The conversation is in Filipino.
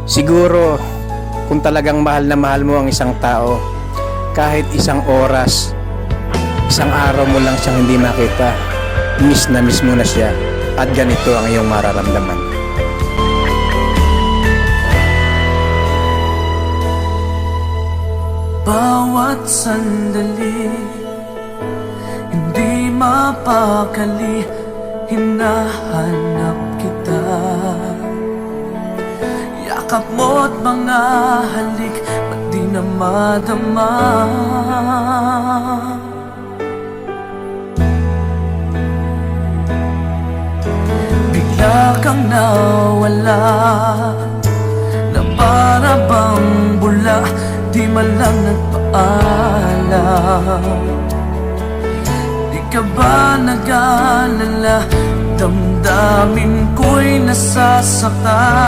Siguro, kung talagang mahal na mahal mo ang isang tao, kahit isang oras, isang araw mo lang siyang hindi makita, miss na miss mo na siya, at ganito ang iyong mararamdaman. Bawat sandali, hindi mapakali, hinahanap kita. Yakap mo't mga halik, ba't di na madama? Bigla kang nawala, na para bang bula, di man lang nagpaalam. Di ka ba nag-alala, damdamin ko'y nasasaktan?